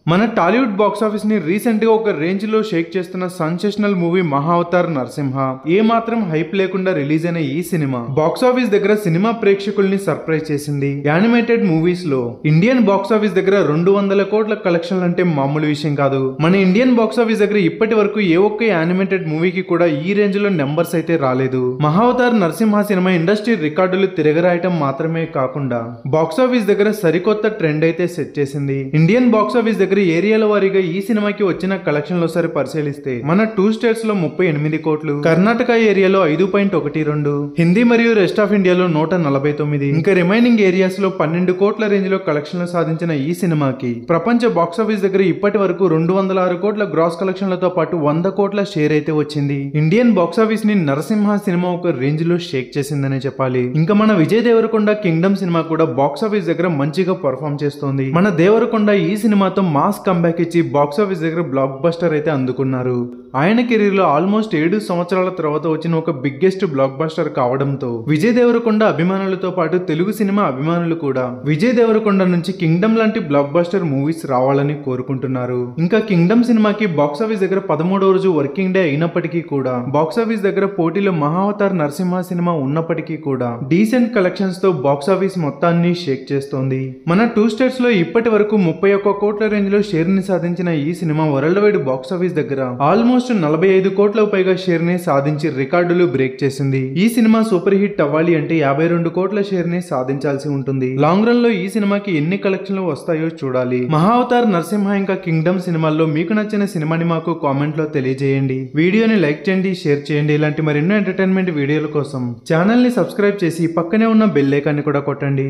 మన Tollywood box office ని recent గా ఒక రేంజ్ లో షేక్ చేస్తున్న సెన్సేషనల్ మూవీ మహావతార్ నరసింహ ఏ మాత్రం హైప్ లేకుండా రిలీజ్ అయిన ఈ సినిమా బాక్స్ ఆఫీస్ దగ్గర సినిమా ప్రేక్షకుల్ని సర్ప్రైజ్ చేసింది. యానిమేటెడ్ మూవీస్ లో ఇండియన్ బాక్స్ ఆఫీస్ దగ్గర 200 కోట్ల కలెక్షన్లు అంటే మామూలు విషయం కాదు. మన ఇండియన్ బాక్స్ ఆఫీస్ దగ్గర ఇప్పటి వరకు ఏ ఒక్క యానిమేటెడ్ మూవీకి కూడా ఈ రేంజ్ లో నెంబర్స్ అయితే రాలేదు. మహావతార్ నరసింహ సినిమా ఇండస్ట్రీ రికార్డులు తిరగరాయటం మాత్రమే కాకుండా బాక్స్ ఆఫీస్ దగ్గర సరికొత్త ట్రెండ్ అయితే సెట్ చేసింది. ఇండియన్ బాక్స్ ఆఫీస్ దగ్గర ఏరియాల వారీగా ఈ సినిమాకి వచ్చిన కలెక్షన్లు ఒకసారి పరిశీలిస్తే మన 2 స్టేట్స్ లో 38 కోట్లు, కర్ణాటక ఏరియాలో 5.12, హిందీ మరియు రెస్ట్ ఆఫ్ ఇండియాలో 149, ఇంకా రిమైనింగ్ ఏరియాస్ లో 12 కోట్ల రేంజ్ లో కలెక్షన్లు సాధించిన ఈ సినిమాకి ప్రపంచ బాక్స్ ఆఫీస్ దగ్గర ఇప్పటి వరకు 206 కోట్ల గ్రాస్ కలెక్షన్లతో పాటు 100 కోట్ల షేర్ అయితే వచ్చింది. ఇండియన్ బాక్స్ ఆఫీస్ ని నరసింహ సినిమా ఒక రేంజ్ లో షేక్ చేసిందనే చెప్పాలి. ఇంకా మన విజయ్ దేవరకొండ కింగ్డమ్ సినిమా కూడా బాక్స్ ఆఫీస్ దగ్గర మంచిగా పర్ఫామ్ చేస్తోంది. మన దేవరకొండ ఈ సినిమాతో మాస్ కంబ్యాక్ ఇచ్చి బాక్స్ ఆఫీస్ దగ్గర బ్లాక్ బస్టర్ అయితే అందుకున్నారు. ఆయన కెరీర్ లో ఆల్మోస్ట్ 7 సంవత్సరాల తర్వాత వచ్చిన ఒక బిగ్గెస్ట్ బ్లాక్ బస్టర్ కావడంతో విజయ్ దేవరకొండ అభిమానులతో పాటు తెలుగు సినిమా అభిమానులు కూడా విజయ్ దేవరకొండ నుంచి కింగ్డమ్ లాంటి బ్లాక్ బస్టర్ మూవీస్ రావాలని కోరుకుంటున్నారు. ఇంకా కింగ్డమ్ సినిమాకి బాక్స్ ఆఫీస్ దగ్గర 13వ రోజు వర్కింగ్ డే అయినప్పటికీ కూడా బాక్స్ ఆఫీస్ దగ్గర పోటీలో మహావతార్ నరసింహ సినిమా ఉన్నప్పటికీ కూడా డీసెంట్ కలెక్షన్స్ తో బాక్స్ ఆఫీస్ మొత్తాన్ని షేక్ చేస్తోంది. మన 2 స్టేట్స్ లో ఇప్పటి వరకు 31 కోట్ల రేంజ్ లో షేర్ ని సాధించిన ఈ cinema world wide box office దగ్గర ఆల్మోస్ట్ 45 కోట్లకు పైగా షేర్ ని సాధించి రికార్డులు బ్రేక్ చేసింది. ఈ సినిమా సూపర్ హిట్ అవ్వాలి అంటే 52 కోట్ల షేర్ ని సాధించాల్సి ఉంటుంది. లాంగ్ రన్ లో ఈ సినిమాకి ఎన్ని కలెక్షన్లు వస్తాయో చూడాలి. మహావతార్ నరసింహ ఇంకా కింగ్డమ్ సినిమాల్లో మీకు నచ్చిన సినిమాని మాకు కామెంట్ లో తెలియజేయండి. వీడియోని లైక్ చేయండి, షేర్ చేయండి. ఇలాంటి మరెన్నో ఎంటర్టైన్మెంట్ వీడియోల కోసం ఛానల్ ని సబ్స్క్రైబ్ చేసి పక్కనే ఉన్న బెల్ ఐకాన్ ని కూడా కొట్టండి.